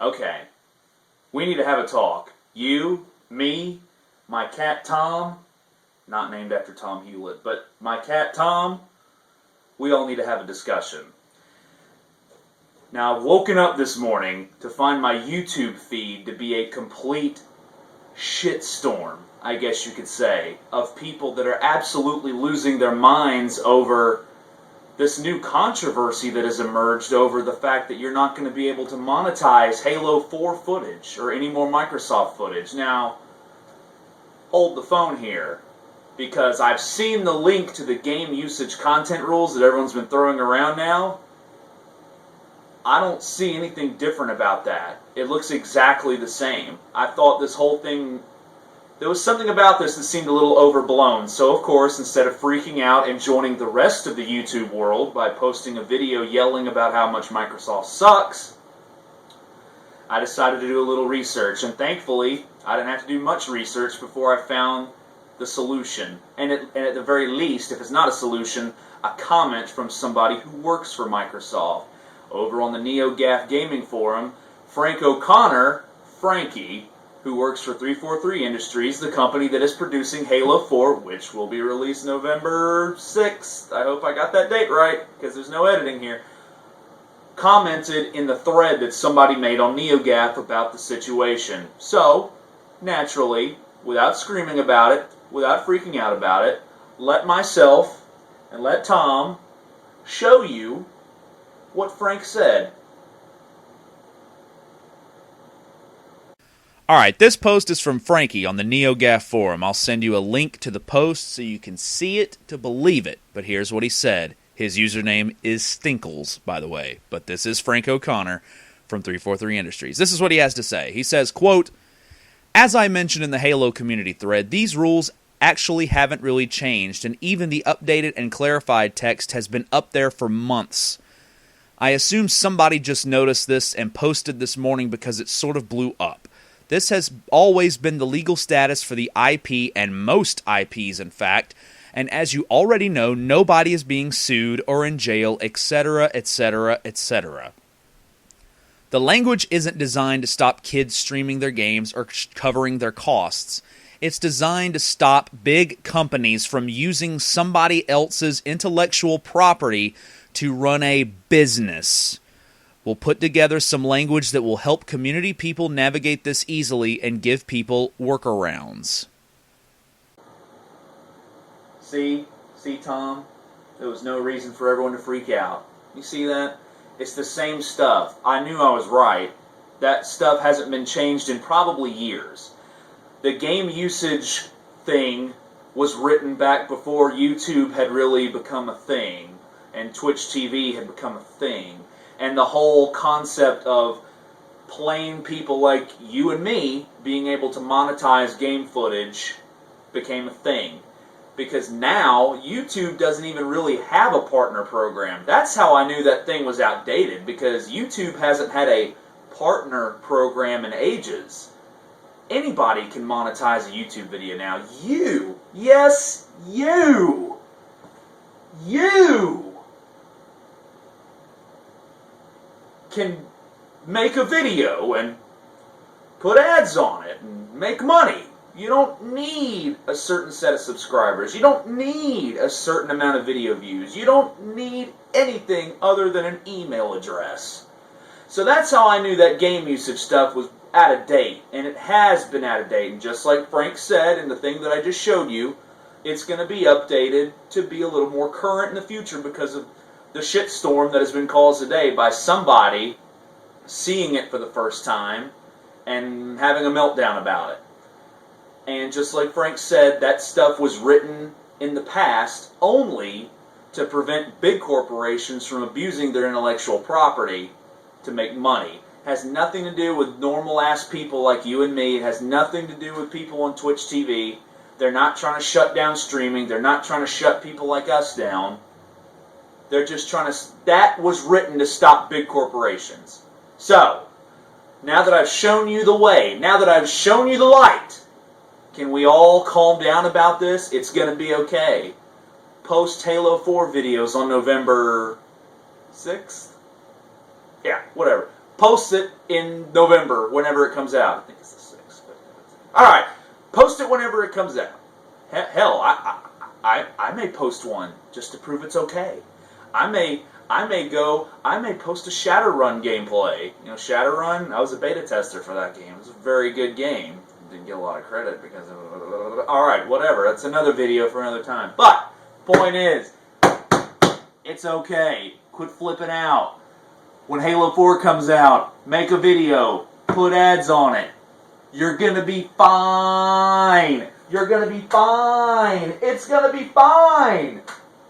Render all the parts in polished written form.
Okay. We need to have a talk. You, me, my cat Tom, not named after Tom Hewlett, but my cat Tom, we all need to have a discussion. Now, I've woken up this morning to find my YouTube feed to be a complete shitstorm, I guess you could say, of people that are absolutely losing their minds over this new controversy that has emerged over the fact that you're not going to be able to monetize Halo 4 footage or any more Microsoft footage. Now, hold the phone here, because I've seen the link to the game usage content rules that everyone's been throwing around now. I don't see anything different about that. It looks exactly the same. I thought this whole thing, there was something about this that seemed a little overblown. So, of course, instead of freaking out and joining the rest of the YouTube world by posting a video yelling about how much Microsoft sucks, I decided to do a little research. And thankfully, I didn't have to do much research before I found the solution. And at the very least, if it's not a solution, a comment from somebody who works for Microsoft. Over on the NeoGAF Gaming Forum, Frank O'Connor, Frankie, who works for 343 Industries, the company that is producing Halo 4, which will be released November 6th. I hope I got that date right, because there's no editing here. Commented in the thread that somebody made on NeoGAF about the situation. So, naturally, without screaming about it, without freaking out about it, let myself and let Tom show you what Frank said. Alright, this post is from Frankie on the NeoGAF forum. I'll send you a link to the post so you can see it to believe it. But here's what he said. His username is Stinkles, by the way. But this is Frank O'Connor from 343 Industries. This is what he has to say. He says, quote, "As I mentioned in the Halo community thread, these rules actually haven't really changed, and even the updated and clarified text has been up there for months. I assume somebody just noticed this and posted this morning because it sort of blew up. This has always been the legal status for the IP, and most IPs, in fact, and as you already know, nobody is being sued or in jail, etc., etc., etc. The language isn't designed to stop kids streaming their games or covering their costs. It's designed to stop big companies from using somebody else's intellectual property to run a business. We'll put together some language that will help community people navigate this easily and give people workarounds." See, Tom? There was no reason for everyone to freak out. You see that? It's the same stuff. I knew I was right. That stuff hasn't been changed in probably years. The game usage thing was written back before YouTube had really become a thing, and Twitch TV had become a thing. And the whole concept of plain people like you and me being able to monetize game footage became a thing. Because now, YouTube doesn't even really have a partner program. That's how I knew that thing was outdated, because YouTube hasn't had a partner program in ages. Anybody can monetize a YouTube video now. You! Yes, you! You! Can make a video and put ads on it and make money. You don't need a certain set of subscribers. You don't need a certain amount of video views. You don't need anything other than an email address. So that's how I knew that game usage stuff was out of date. And it has been out of date. And just like Frank said in the thing that I just showed you, it's going to be updated to be a little more current in the future because of the shitstorm that has been caused today by somebody seeing it for the first time and having a meltdown about it. And just like Frank said, that stuff was written in the past only to prevent big corporations from abusing their intellectual property to make money. It has nothing to do with normal-ass people like you and me. It has nothing to do with people on Twitch TV. They're not trying to shut down streaming. They're not trying to shut people like us down. They're just trying to... That was written to stop big corporations. So, now that I've shown you the way, now that I've shown you the light, can we all calm down about this? It's going to be okay. Post Halo 4 videos on November 6th? Yeah, whatever. Post it in November, whenever it comes out. I think it's the 6th. Alright, post it whenever it comes out. Hell, I may post one just to prove it's okay. I may post a Shadowrun gameplay. You know, Shadowrun, I was a beta tester for that game. It was a very good game. Didn't get a lot of credit because of... Alright, whatever. That's another video for another time. But, point is, it's okay. Quit flipping out. When Halo 4 comes out, make a video. Put ads on it. You're gonna be fine. You're gonna be fine. It's gonna be fine.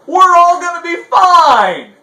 We're all gonna be fine.